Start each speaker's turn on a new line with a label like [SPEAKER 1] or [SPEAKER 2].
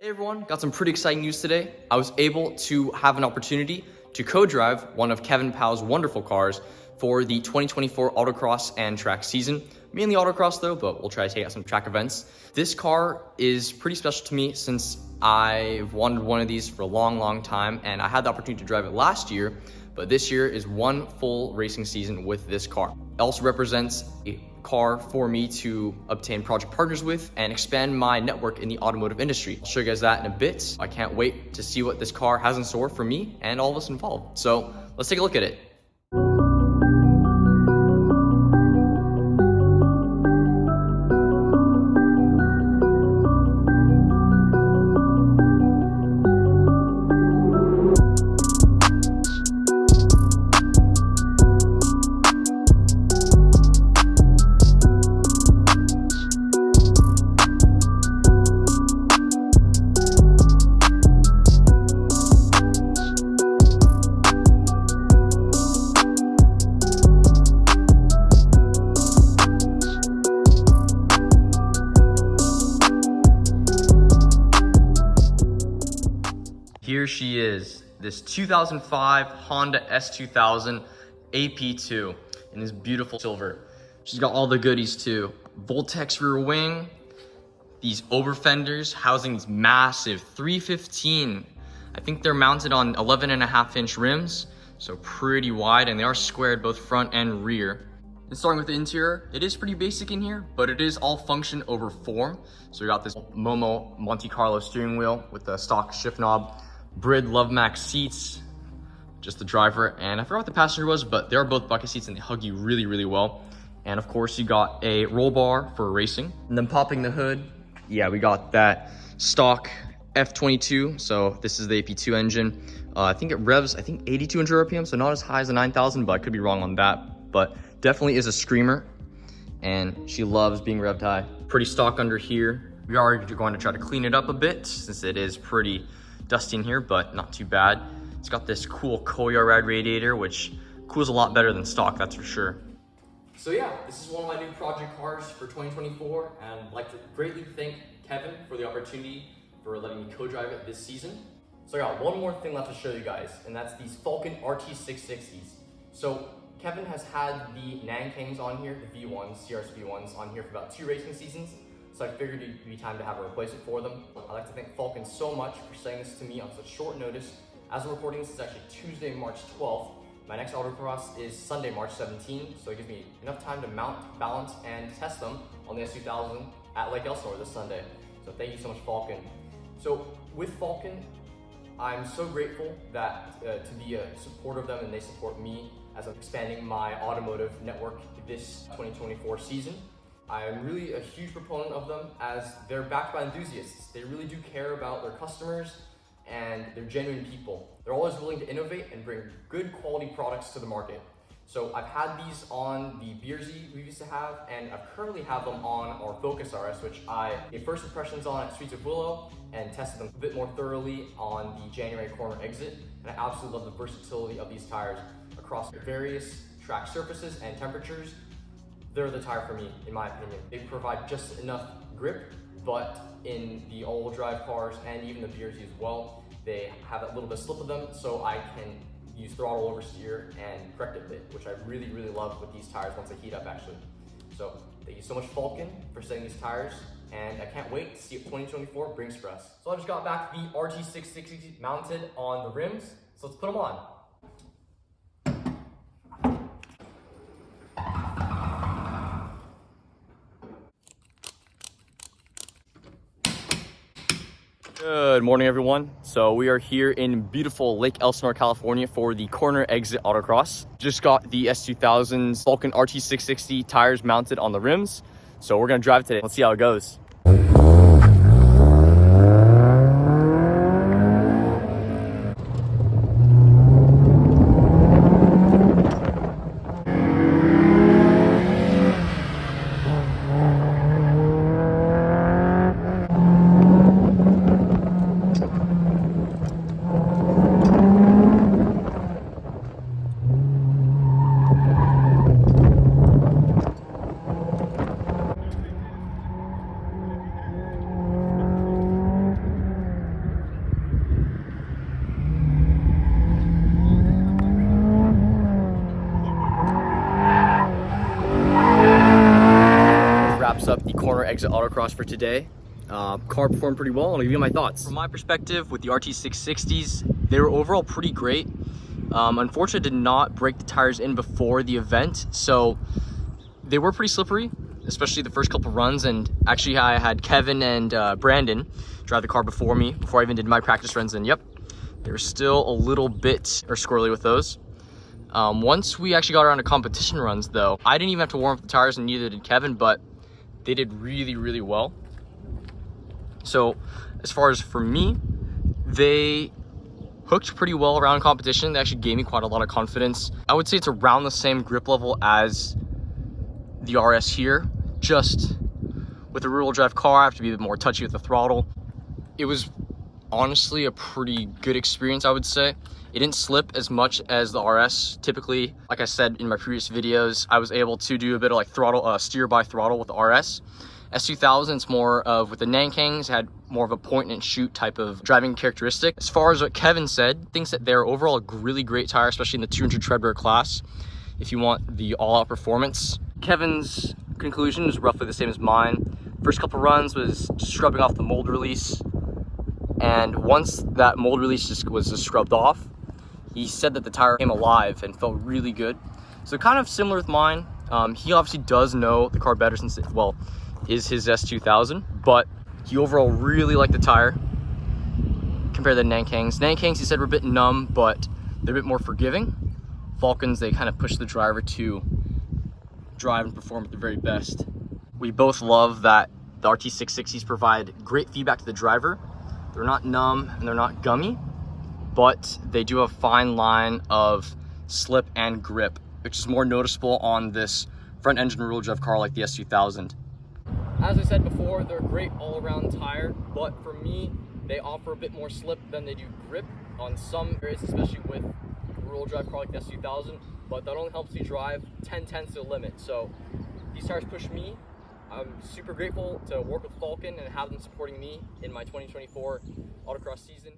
[SPEAKER 1] Hey everyone, got some pretty exciting news today. I was able to have an opportunity to co-drive one of Kevin Pao's wonderful cars for the 2024 autocross and track season. Mainly autocross though, but we'll try to take out some track events. This car is pretty special to me since I've wanted one of these for a long time, and I had the opportunity to drive it last year, but this year is one full racing season with this car. It also represents a car for me to obtain project partners with and expand my network in the automotive industry. I'll show you guys that in a bit. I can't wait to see what this car has in store for me and all of us involved. So let's take a look at it. Here she is, this 2005 Honda S2000 AP2 in this beautiful silver. She's got all the goodies too. Voltex rear wing, these over fenders housing these massive 315. I think they're mounted on 11.5-inch rims, so pretty wide, and they are squared both front and rear. And starting with the interior, it is pretty basic in here, but it is all function over form. So we got this Momo Monte Carlo steering wheel with the stock shift knob, Brid Love Max seats, just the driver, and I forgot what the passenger was, but they are both bucket seats and they hug you really well. And of course you got a roll bar for racing. And then popping the hood, yeah, we got that stock F22. So this is the AP2 engine. I think it revs, 8,200 RPM, so not as high as the 9,000, but I could be wrong on that. But definitely is a screamer, and she loves being revved high. Pretty stock under here. We are going to try to clean it up a bit since it is pretty dusty in here, but not too bad. It's got this cool Koya radiator, which cools a lot better than stock, that's for sure. So yeah, this is one of my new project cars for 2024, and I'd like to greatly thank Kevin for the opportunity for letting me co-drive it this season. So I got one more thing left to show you guys, and that's these Falcon RT660s. So Kevin has had the Nankings on here, the V1s, CRS V1s on here for about 2 racing seasons. So I figured it'd be time to have a replacement for them. I'd like to thank Falcon so much for sending this to me on such short notice. As I'm recording this, it's actually Tuesday, March 12th. My next autocross is Sunday, March 17th, so it gives me enough time to mount, balance, and test them on the S2000 at Lake Elsinore this Sunday. So thank you so much, Falcon. So with Falcon, I'm so grateful that to be a supporter of them, and they support me as I'm expanding my automotive network this 2024 season. I'm really a huge proponent of them as they're backed by enthusiasts. They really do care about their customers, and they're genuine people. They're always willing to innovate and bring good quality products to the market. So I've had these on the Beersy we used to have, and I currently have them on our Focus RS, which I gave first impressions on at Streets of Willow and tested them a bit more thoroughly on the January corner exit. And I absolutely love the versatility of these tires across various track surfaces and temperatures. They're the tire for me, in my opinion. They provide just enough grip, but in the all-wheel drive cars and even the Beersy as well, they have that little bit of slip of them, so I can use throttle oversteer and correct it a bit, which I really love with these tires once they heat up, actually. So thank you so much, Falcon, for sending these tires, and I can't wait to see what 2024 brings for us. So I just got back the RT660 mounted on the rims, so let's put them on. Good morning, everyone. So we are here in beautiful Lake Elsinore, California for the corner exit autocross. Just got the S2000's Falcon RT660 tires mounted on the rims. So we're gonna drive today. Let's see how it goes. corner exit autocross for today. Car performed pretty well. I'll give you my thoughts. From my perspective, with the RT660s, they were overall pretty great. Unfortunately, did not break the tires in before the event, so they were pretty slippery, especially the first couple runs. And actually, I had Kevin and Brandon drive the car before me, before I even did my practice runs, and yep, they were still a little bit squirrely with those. Once we actually got around to competition runs, though, I didn't even have to warm up the tires, and neither did Kevin, but they did really, really well. So as far as for me, they hooked pretty well around competition. They actually gave me quite a lot of confidence. I would say it's around the same grip level as the RS here. Just with a rear-wheel drive car, I have to be a bit more touchy with the throttle. It was honestly a pretty good experience, I would say. It didn't slip as much as the RS. Typically, like I said in my previous videos, I was able to do a bit of like throttle, steer by throttle with the RS. S2000, it's more of, with the Nankangs, had more of a point and shoot type of driving characteristic. As far as what Kevin said, thinks that they're overall a really great tire, especially in the 200 tread class, if you want the all-out performance. Kevin's conclusion is roughly the same as mine. First couple runs was just scrubbing off the mold release, and once that mold release was scrubbed off, he said that the tire came alive and felt really good. So kind of similar with mine. He obviously does know the car better since it, well, is his S2000, but he overall really liked the tire compared to the Nankangs. Nankangs, he said, were a bit numb, but they're a bit more forgiving. Falcons, they kind of push the driver to drive and perform at their very best. We both love that the RT660s provide great feedback to the driver. They're not numb and they're not gummy, but they do have a fine line of slip and grip, which is more noticeable on this front engine rear-wheel drive car like the S2000. As I said before, they're a great all-around tire, but for me, they offer a bit more slip than they do grip on some areas, especially with a rear-wheel drive car like the S2000, but that only helps you drive 10/10 to the limit. So these tires push me. I'm super grateful to work with Falcon and have them supporting me in my 2024 autocross season.